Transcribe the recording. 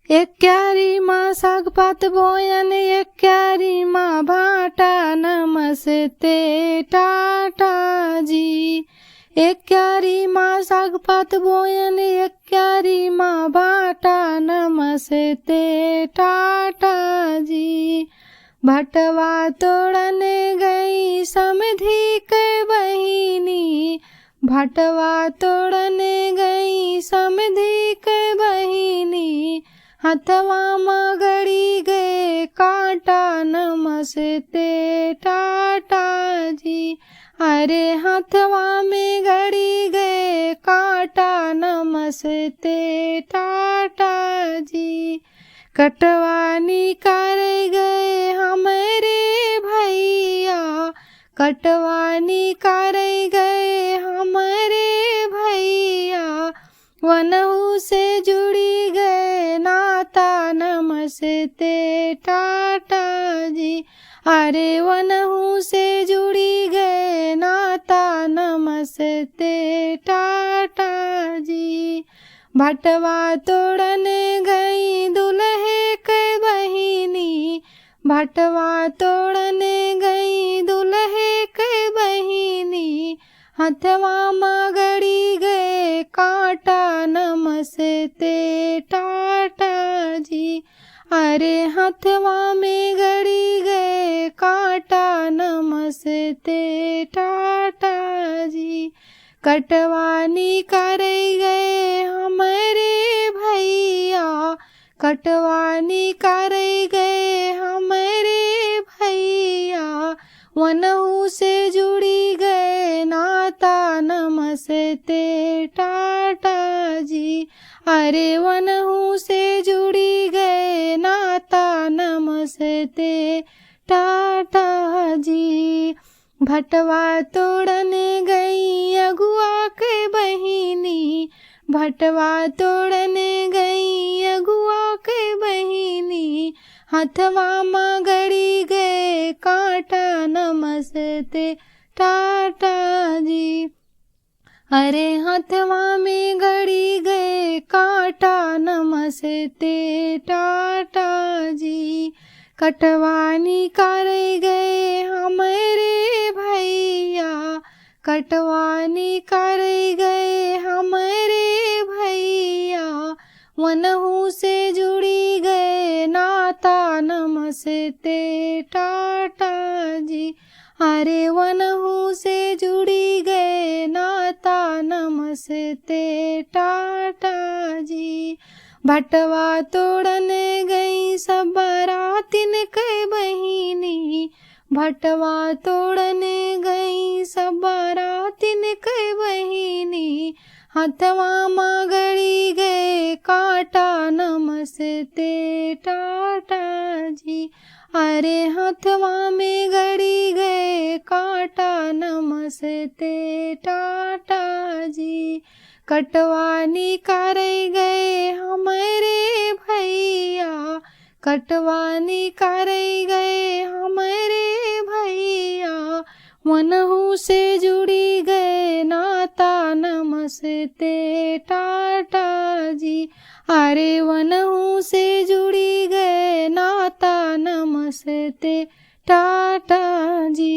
एक क्यारी माँ साग पात बोयन, एक क्यारी माँ भाटा, नमस्ते टाटा जी। एक क्यारी माँ साग पात बोयन, एक क्यारी माँ भाटा, नमस्ते टाटा जी। भटवा तोड़ने गई समधी के बहिनी, भटवा तोड़ने गई समधी के बहिनी, हथवा मगड़ी गए कांटा, नमस्ते टाटा जी। अरे हथवा में गड़ी गए कांटा, नमस्ते टाटा जी। कटवानी कर गए हमारे भैया, कटवानी कर गए हमारे भैया, वनहु से जुड़ी गए नाता, नमस्ते टाटा जी। अरे वनहु से जुड़ी गए नाता, नमस्ते टाटा जी। भटवा तोड़ने गई दुल्हे के बहिनी, भटवा तोड़ने गई दुल्हे के बहिनी, हथवा मगड़ी गए कांटा, नमस्ते टाटा जी। अरे हथवा में गड़ी गए कांटा, नमस्ते टाटा जी। कटवानी कर गए हमारे भैया, कटवानी कर गए हमारे भैया, वनहु से जुड़ी गए नाता, नमस्ते टाटा जी। अरे वनहु से जुड़ी गए नाता, नमस्ते टाटा जी। भटवा तोड़ने गई अगुआ के बहिनी, भटवा तोड़ने गई अगुआ के बहिनी, हथवा मगड़ी गए कांटा, नमस्ते टाटा जी। अरे हथवा में गड़ी गए कांटा, नमस्ते टाटा जी। कटवानी कर गए हमारे भैया, कटवानी कर गए हमारे भैया, वनहु से जुड़ी गए नाता, नमस्ते टाटा जी। अरे वनहु से जुड़ी गए नाता, नमस्ते टाटा जी। भटवा तोड़ने गई सब बारातिन के बहिनी, भटवा तोड़ने गई सब बारातिन के बहिनी, हथवा मगड़ी गए कांटा, नमस्ते टाटा जी। अरे हथवा में गड़ी गए कांटा, नमस्ते टाटा जी। कटवानी कर गए हमारे भैया, कटवानी कर गए हमारे भैया, वनहु से जुड़ी गए नाता, नमस्ते टाटा जी। अरे वनहु से जुड़ी गए नाता, नमस्ते टाटा जी।